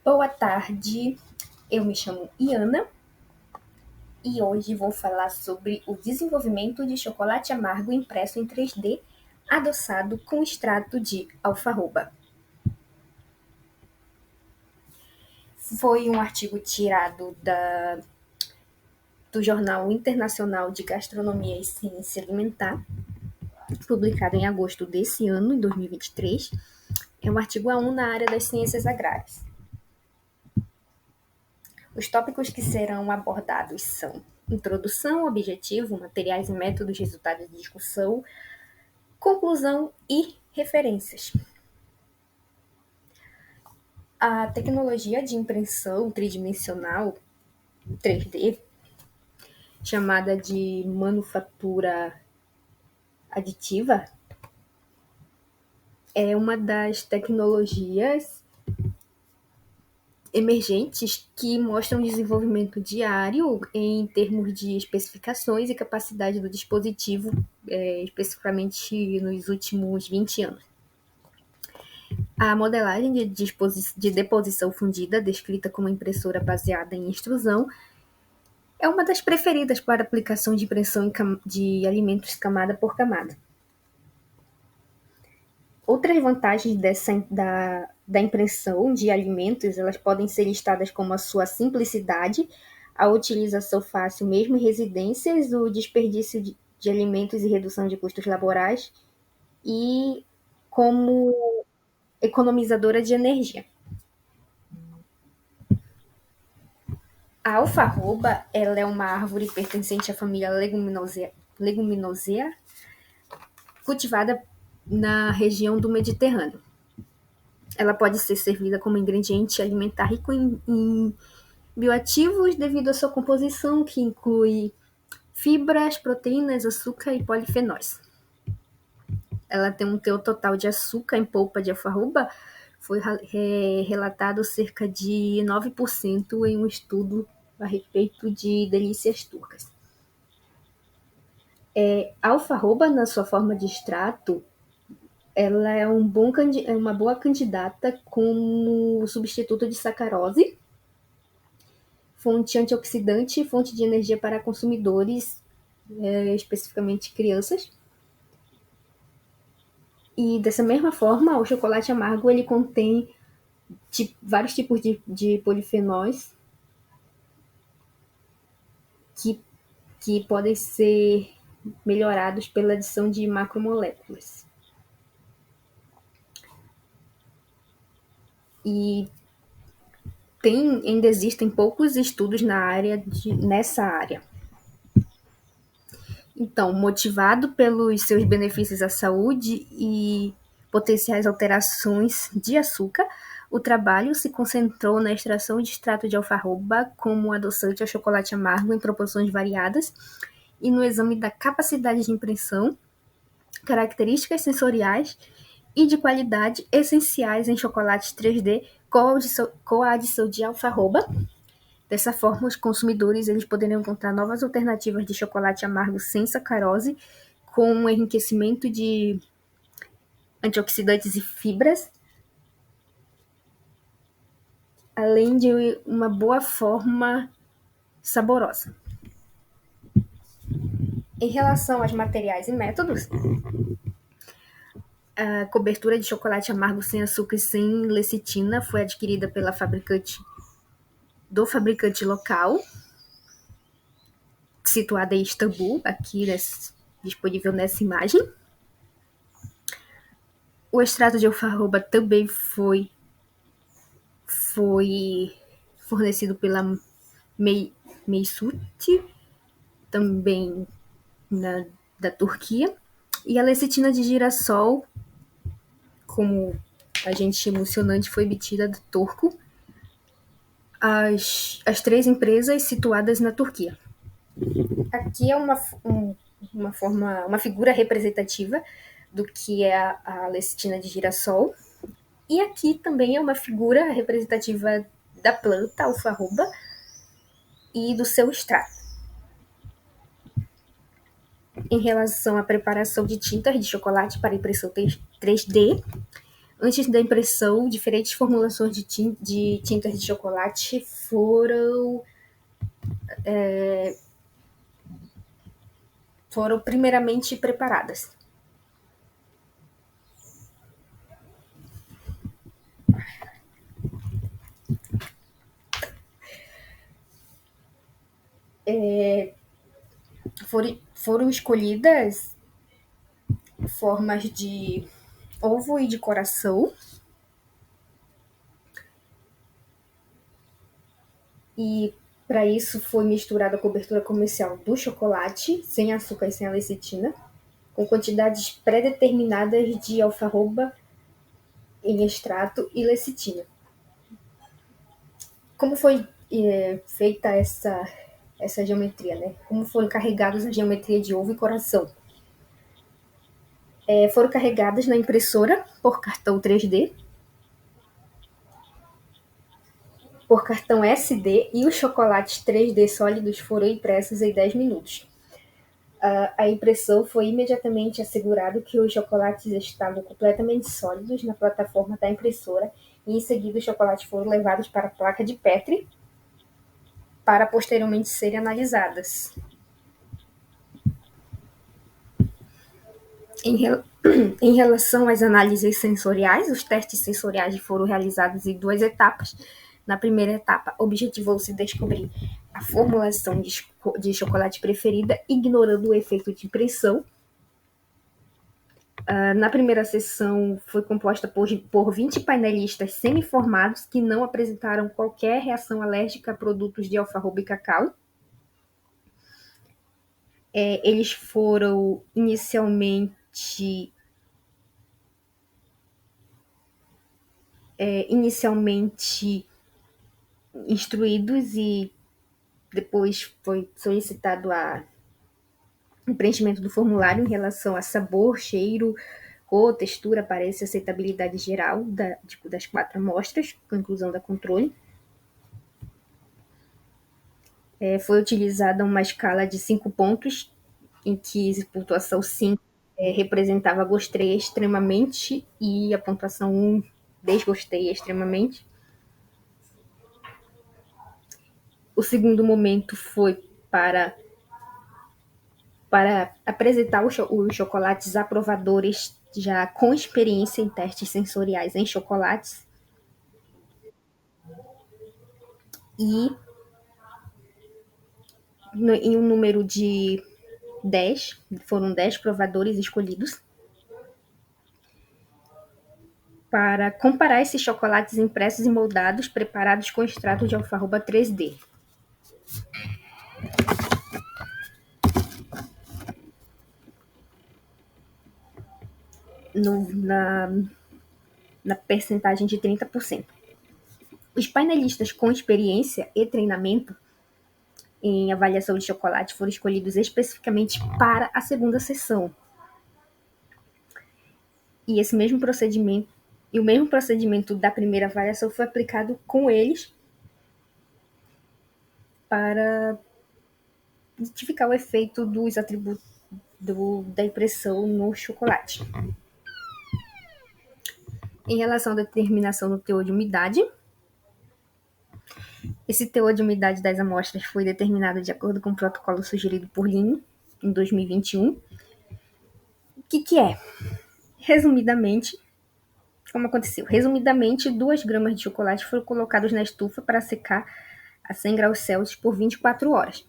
Boa tarde, eu me chamo Iana e hoje vou falar sobre o desenvolvimento de chocolate amargo impresso em 3D adoçado com extrato de alfarroba. Foi um artigo tirado do Jornal Internacional de Gastronomia e Ciência Alimentar, publicado em agosto desse ano, em 2023. É um artigo A1 na área das ciências agrárias. Os tópicos que serão abordados são introdução, objetivo, materiais e métodos, resultados de discussão, conclusão e referências. A tecnologia de impressão tridimensional 3D, chamada de manufatura aditiva, é uma das tecnologias emergentes que mostram desenvolvimento diário em termos de especificações e capacidade do dispositivo, especificamente nos últimos 20 anos. A modelagem de deposição fundida, descrita como impressora baseada em extrusão, é uma das preferidas para aplicação de impressão de alimentos camada por camada. Outras vantagens da impressão de alimentos, elas podem ser listadas como a sua simplicidade, a utilização fácil mesmo em residências, o desperdício de alimentos e redução de custos laborais, e como economizadora de energia. A alfarroba, ela é uma árvore pertencente à família Leguminosae, cultivada na região do Mediterrâneo. Ela pode ser servida como ingrediente alimentar rico em bioativos devido à sua composição, que inclui fibras, proteínas, açúcar e polifenóis. Ela tem um teor total de açúcar em polpa de alfarroba, foi relatado cerca de 9% em um estudo a respeito de delícias turcas. A alfarroba, na sua forma de extrato, ela é uma boa candidata como substituto de sacarose, fonte antioxidante e fonte de energia para consumidores, especificamente crianças. E dessa mesma forma, o chocolate amargo ele contém vários tipos de polifenóis que podem ser melhorados pela adição de macromoléculas. E ainda existem poucos estudos nessa área. Então, motivado pelos seus benefícios à saúde e potenciais alterações de açúcar, o trabalho se concentrou na extração de extrato de alfarroba como adoçante ao chocolate amargo em proporções variadas e no exame da capacidade de impressão, características sensoriais e de qualidade essenciais em chocolates 3D com a adição de alfarroba. Dessa forma, os consumidores eles poderiam encontrar novas alternativas de chocolate amargo sem sacarose, com um enriquecimento de antioxidantes e fibras, além de uma boa forma saborosa. Em relação aos materiais e métodos, a cobertura de chocolate amargo sem açúcar e sem lecitina foi adquirida pela fabricante local, situada em Istambul, aqui disponível nessa imagem. O extrato de alfarroba também foi fornecido pela Mesut, também da Turquia. E a lecitina de girassol, como agente emulsionante, foi obtida do turco. As 3 empresas situadas na Turquia. Aqui é uma figura representativa do que é a lecitina de girassol. E aqui também é uma figura representativa da planta alfarroba e do seu extrato. Em relação à preparação de tintas de chocolate para impressão 3D, Antes da impressão, diferentes formulações de tintas de chocolate foram primeiramente preparadas. Foram escolhidas formas de ovo e de coração, e para isso foi misturada a cobertura comercial do chocolate, sem açúcar e sem a lecitina, com quantidades pré-determinadas de alfarroba em extrato e lecitina. Como foi feita essa geometria, né? Como foram carregados a geometria de ovo e coração? Foram carregadas na impressora por cartão 3D, por cartão SD, e os chocolates 3D sólidos foram impressos em 10 minutos. A impressão foi imediatamente assegurado que os chocolates estavam completamente sólidos na plataforma da impressora, e em seguida os chocolates foram levados para a placa de Petri para posteriormente serem analisadas. Em relação às análises sensoriais, os testes sensoriais foram realizados em 2 etapas. Na primeira etapa, objetivou-se descobrir a formulação de chocolate preferida, ignorando o efeito de impressão. Na primeira sessão, foi composta por 20 painelistas semi-formados que não apresentaram qualquer reação alérgica a produtos de alfarroba e cacau. Eles foram inicialmente instruídos, e depois foi solicitado o preenchimento do formulário em relação a sabor, cheiro, cor, textura, aparência e aceitabilidade geral das 4 amostras, com inclusão da controle. Foi utilizada uma escala de 5 pontos, em que a pontuação 5 representava gostei extremamente e a pontuação 1 desgostei extremamente. O segundo momento foi para apresentar os chocolates aprovadores já com experiência em testes sensoriais em chocolates, e em um número de 10, foram 10 provadores escolhidos para comparar esses chocolates impressos e moldados, preparados com extrato de alfarroba 3D. Na percentagem de 30%. Os painelistas com experiência e treinamento em avaliação de chocolate foram escolhidos especificamente para a segunda sessão. E o mesmo procedimento da primeira avaliação foi aplicado com eles para identificar o efeito dos atributos da impressão no chocolate. Em relação à determinação do teor de umidade, esse teor de umidade das amostras foi determinado de acordo com o protocolo sugerido por Lin em 2021. O que é? Resumidamente, como aconteceu? Resumidamente, 2 gramas de chocolate foram colocados na estufa para secar a 100 graus Celsius por 24 horas.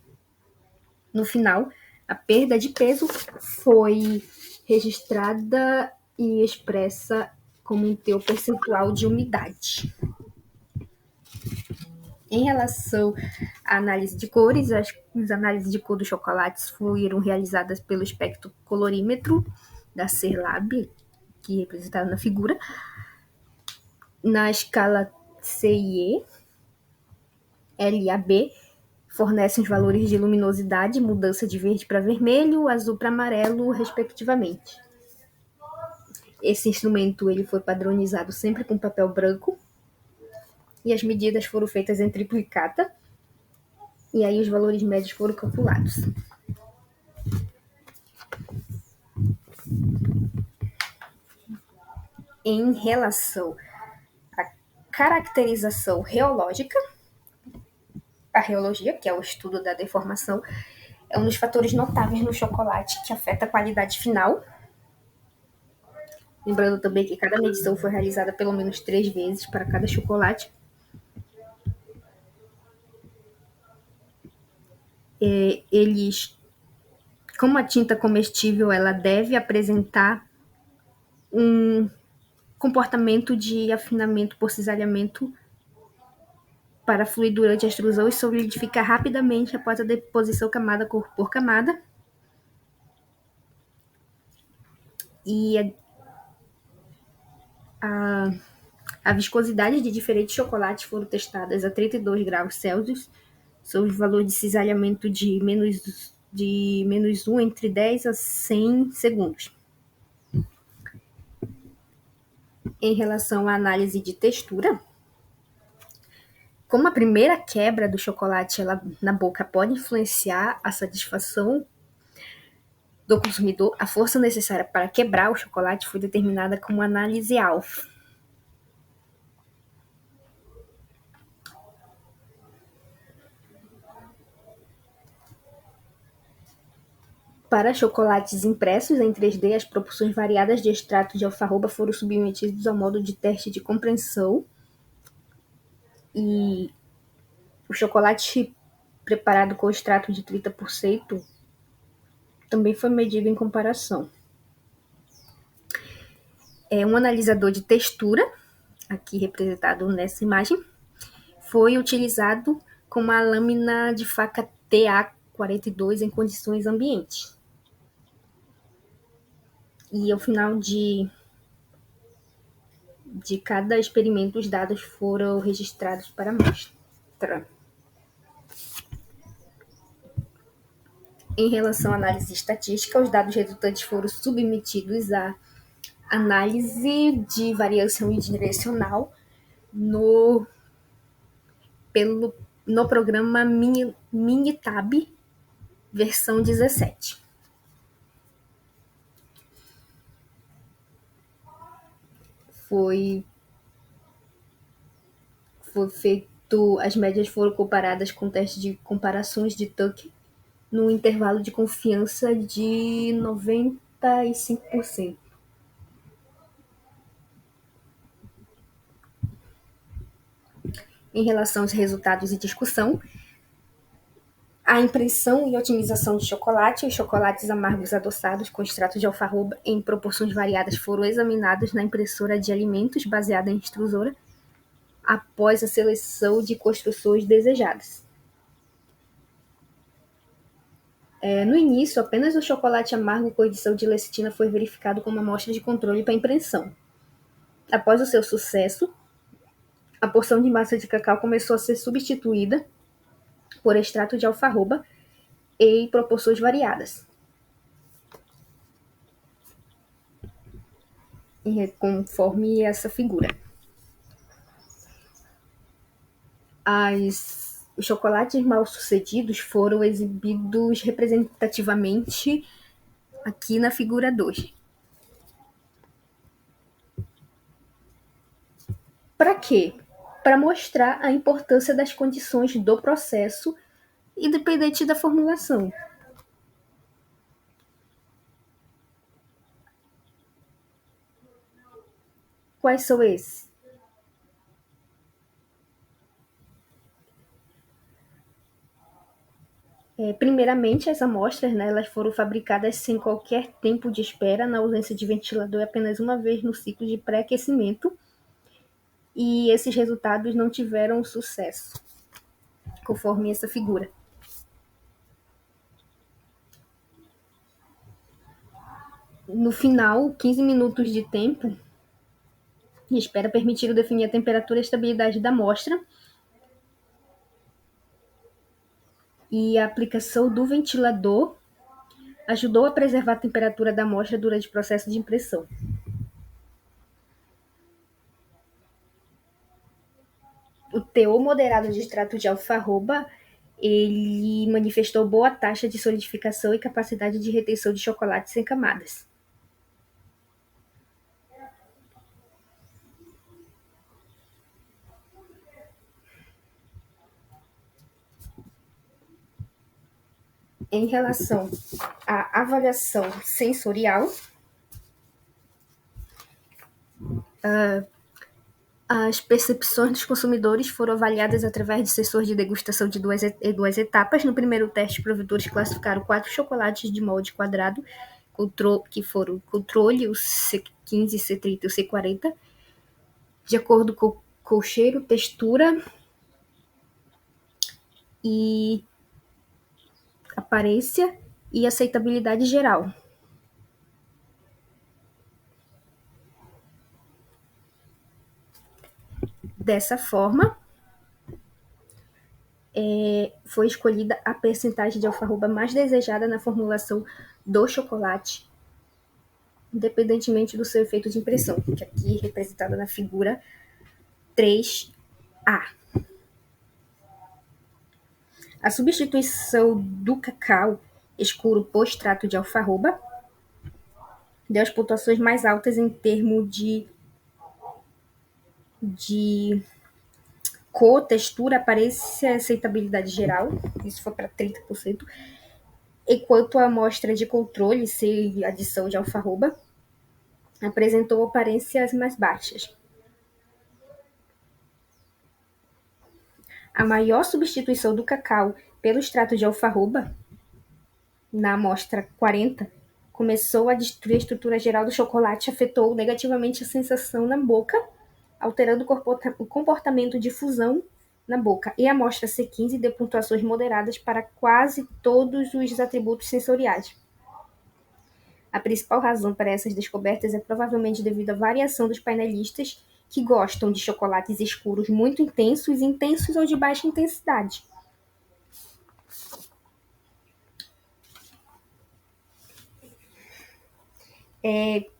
No final, a perda de peso foi registrada e expressa como um teor percentual de umidade. Em relação à análise de cores, as análises de cor dos chocolates foram realizadas pelo espectrocolorímetro da Serlab, que é representado na figura, na escala CIE, LAB, fornecem os valores de luminosidade, mudança de verde para vermelho, azul para amarelo, respectivamente. Esse instrumento ele foi padronizado sempre com papel branco, e as medidas foram feitas em triplicata, e aí os valores médios foram calculados. Em relação à caracterização reológica, a reologia, que é o estudo da deformação, é um dos fatores notáveis no chocolate que afeta a qualidade final. Lembrando também que cada medição foi realizada pelo menos 3 vezes para cada chocolate. Eles, como a tinta comestível, ela deve apresentar um comportamento de afinamento por cisalhamento para fluir durante a extrusão e solidificar rapidamente após a deposição camada por camada. E a viscosidade de diferentes chocolates foram testadas a 32 graus Celsius, sob o valor de cisalhamento de menos 1 entre 10 a 100 segundos. Em relação à análise de textura, como a primeira quebra do chocolate na boca pode influenciar a satisfação do consumidor, a força necessária para quebrar o chocolate foi determinada como análise alfa. Para chocolates impressos em 3D, as proporções variadas de extrato de alfarroba foram submetidos ao modo de teste de compreensão. E o chocolate preparado com extrato de 30% também foi medido em comparação. Um analisador de textura, aqui representado nessa imagem, foi utilizado com uma lâmina de faca TA42 em condições ambientes. E ao final de cada experimento, os dados foram registrados para a amostra. Em relação à análise estatística, os dados resultantes foram submetidos à análise de variância unidirecional no programa Minitab versão 17. Foi feito, as médias foram comparadas com testes de comparações de Tucker no intervalo de confiança de 95%. Em relação aos resultados e discussão, a impressão e otimização de chocolate, os chocolates amargos adoçados com extrato de alfarroba em proporções variadas foram examinados na impressora de alimentos baseada em extrusora após a seleção de construções desejadas. No início, apenas o chocolate amargo com adição de lecitina foi verificado como amostra de controle para impressão. Após o seu sucesso, a porção de massa de cacau começou a ser substituída por extrato de alfarroba em proporções variadas, conforme essa figura. Os chocolates mal-sucedidos foram exibidos representativamente aqui na figura 2. Para quê? Para mostrar a importância das condições do processo, independente da formulação. Quais são esses? Primeiramente, as amostras, elas foram fabricadas sem qualquer tempo de espera, na ausência de ventilador, apenas uma vez no ciclo de pré-aquecimento, e esses resultados não tiveram sucesso, conforme essa figura. No final, 15 minutos de tempo de espera permitiram definir a temperatura e a estabilidade da amostra, e a aplicação do ventilador ajudou a preservar a temperatura da amostra durante o processo de impressão. O teor moderado de extrato de alfarroba, ele manifestou boa taxa de solidificação e capacidade de retenção de chocolate sem camadas. Em relação à avaliação sensorial, as percepções dos consumidores foram avaliadas através de sessões de degustação de duas etapas. No primeiro teste, os provedores classificaram 4 chocolates de molde quadrado, que foram o controle, o C15, C30 e o C40, de acordo com o cheiro, textura e aparência e aceitabilidade geral. Dessa forma, foi escolhida a percentagem de alfarroba mais desejada na formulação do chocolate, independentemente do seu efeito de impressão, que aqui é representada na figura 3A. A substituição do cacau escuro por extrato de alfarroba deu as pontuações mais altas em termos de cor, textura, aparência e aceitabilidade geral. Isso foi para 30%. Enquanto a amostra de controle, sem adição de alfarroba, apresentou aparências mais baixas. A maior substituição do cacau pelo extrato de alfarroba, na amostra 40, começou a destruir a estrutura geral do chocolate e afetou negativamente a sensação na boca, alterando o comportamento de fusão na boca. E a amostra C15 deu pontuações moderadas para quase todos os atributos sensoriais. A principal razão para essas descobertas é provavelmente devido à variação dos painelistas que gostam de chocolates escuros muito intensos, intensos ou de baixa intensidade.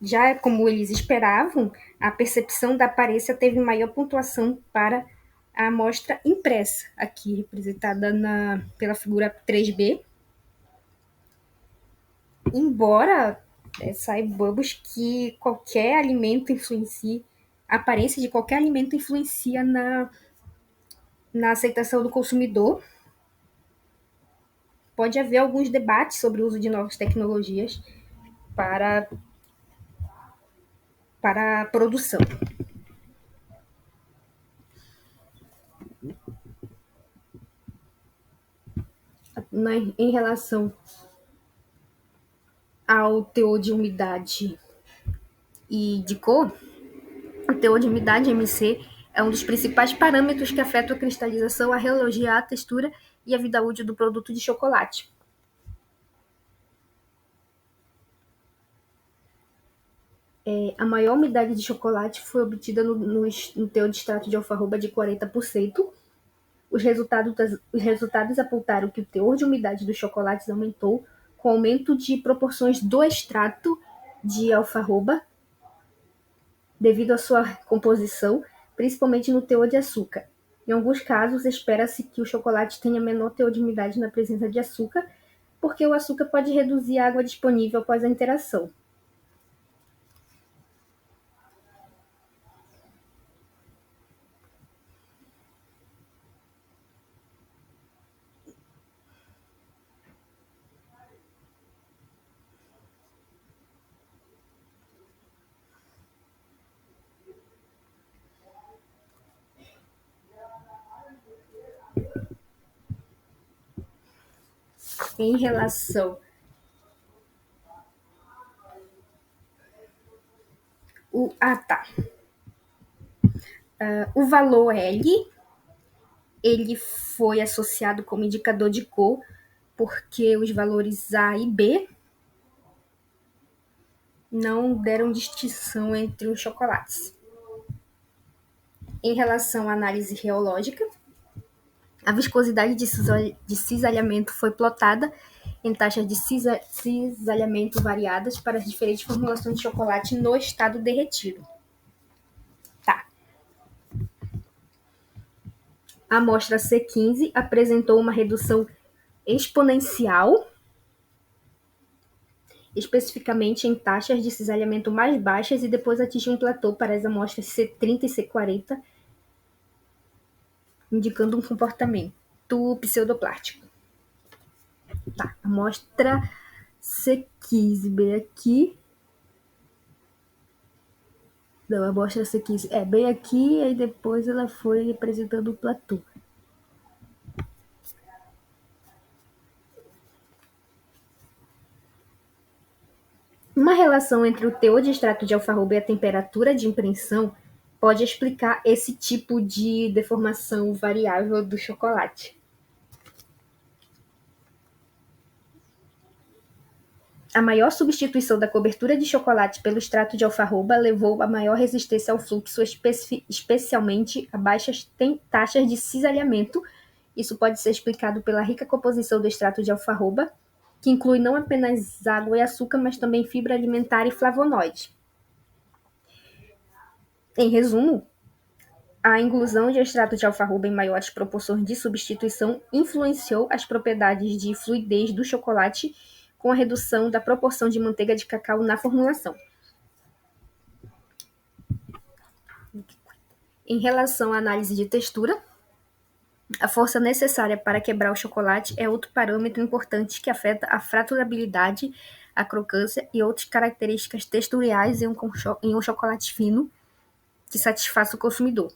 Já como eles esperavam, a percepção da aparência teve maior pontuação para a amostra impressa, aqui representada pela figura 3B. Embora saibamos que qualquer alimento influencia, a aparência de qualquer alimento influencia na aceitação do consumidor, pode haver alguns debates sobre o uso de novas tecnologias para a produção. Em relação ao teor de umidade e de cor, o teor de umidade, MC, é um dos principais parâmetros que afetam a cristalização, a relogia, a textura e a vida útil do produto de chocolate. A maior umidade de chocolate foi obtida no teor de extrato de alfarroba de 40%. Os resultados apontaram que o teor de umidade dos chocolates aumentou com o aumento de proporções do extrato de alfarroba, devido à sua composição, principalmente no teor de açúcar. Em alguns casos, espera-se que o chocolate tenha menor teor de umidade na presença de açúcar, porque o açúcar pode reduzir a água disponível após a interação. Em relação o valor L, ele foi associado como indicador de cor, porque os valores A e B não deram distinção entre os chocolates. Em relação à análise reológica, a viscosidade de cisalhamento foi plotada em taxas de cisalhamento variadas para as diferentes formulações de chocolate no estado derretido. A amostra C15 apresentou uma redução exponencial, especificamente em taxas de cisalhamento mais baixas, e depois atingiu um platô para as amostras C30 e C40, indicando um comportamento pseudoplástico. Tá, amostra C15 bem aqui. Não, a amostra C15 é bem aqui, aí depois ela foi representando o platô. Uma relação entre o teor de extrato de alfarroba e a temperatura de impressão pode explicar esse tipo de deformação variável do chocolate. A maior substituição da cobertura de chocolate pelo extrato de alfarroba levou a maior resistência ao fluxo, especialmente a baixas taxas de cisalhamento. Isso pode ser explicado pela rica composição do extrato de alfarroba, que inclui não apenas água e açúcar, mas também fibra alimentar e flavonoides. Em resumo, a inclusão de extrato de alfarroba em maiores proporções de substituição influenciou as propriedades de fluidez do chocolate com a redução da proporção de manteiga de cacau na formulação. Em relação à análise de textura, a força necessária para quebrar o chocolate é outro parâmetro importante que afeta a fraturabilidade, a crocância e outras características texturiais em um chocolate fino que satisfaça o consumidor.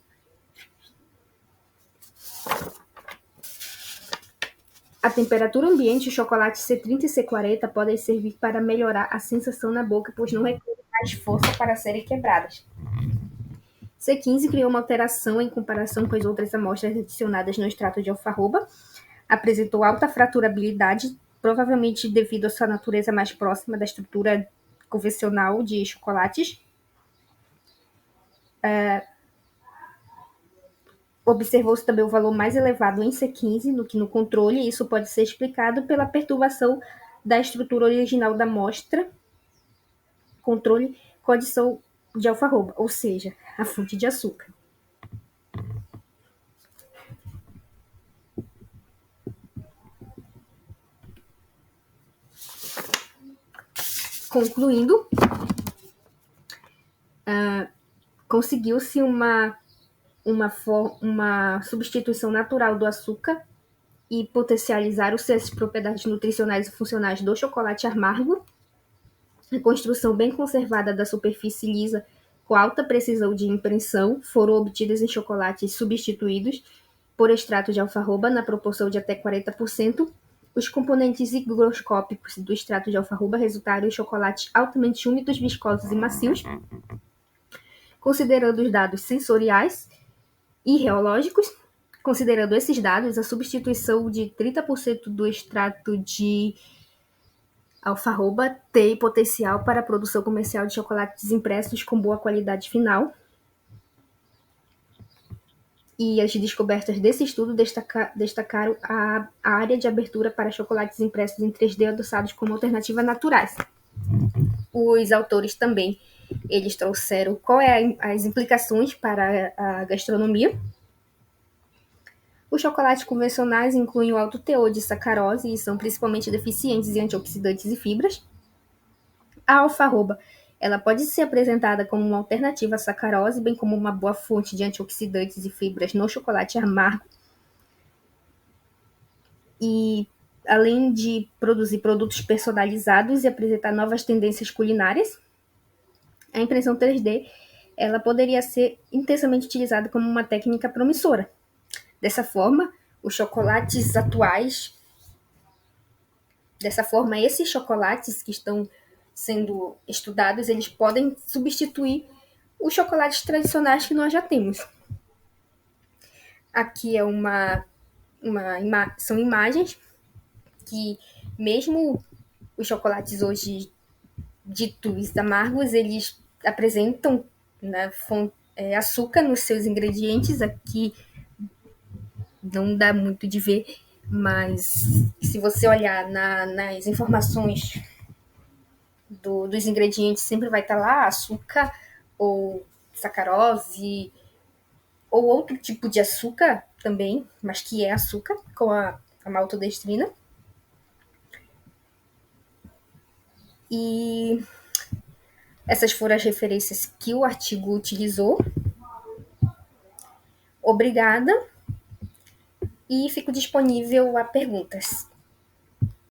A temperatura ambiente e o chocolate C30 e C40 podem servir para melhorar a sensação na boca, pois não requerem mais força para serem quebradas. C15 criou uma alteração em comparação com as outras amostras adicionadas no extrato de alfarroba, apresentou alta fraturabilidade, provavelmente devido à sua natureza mais próxima da estrutura convencional de chocolates. Observou-se também o valor mais elevado em C15 do que no controle, e isso pode ser explicado pela perturbação da estrutura original da amostra, controle com adição de alfarroba, ou seja, a fonte de açúcar. Concluindo, conseguiu-se uma substituição natural do açúcar e potencializar as propriedades nutricionais e funcionais do chocolate amargo. A construção bem conservada da superfície lisa com alta precisão de impressão foram obtidas em chocolates substituídos por extrato de alfarroba na proporção de até 40%. Os componentes higroscópicos do extrato de alfarroba resultaram em chocolates altamente úmidos, viscosos e macios. Considerando os dados sensoriais e reológicos, considerando esses dados, a substituição de 30% do extrato de alfarroba tem potencial para a produção comercial de chocolates impressos com boa qualidade final. E as descobertas desse estudo destacaram a área de abertura para chocolates impressos em 3D adoçados como alternativas naturais. Os autores também, eles trouxeram quais as implicações para a gastronomia. Os chocolates convencionais incluem o alto teor de sacarose e são principalmente deficientes em antioxidantes e fibras. A alfarroba, ela pode ser apresentada como uma alternativa à sacarose, bem como uma boa fonte de antioxidantes e fibras no chocolate amargo. E além de produzir produtos personalizados e apresentar novas tendências culinárias, a impressão 3D ela poderia ser intensamente utilizada como uma técnica promissora. Dessa forma, esses chocolates que estão sendo estudados, eles podem substituir os chocolates tradicionais que nós já temos. Aqui é são imagens que mesmo os chocolates hoje ditos amargos, eles apresentam, né, açúcar nos seus ingredientes. Aqui não dá muito de ver, mas se você olhar nas informações dos ingredientes, sempre vai estar lá açúcar ou sacarose ou outro tipo de açúcar também, mas que é açúcar, com a maltodextrina. E essas foram as referências que o artigo utilizou. Obrigada. E fico disponível a perguntas.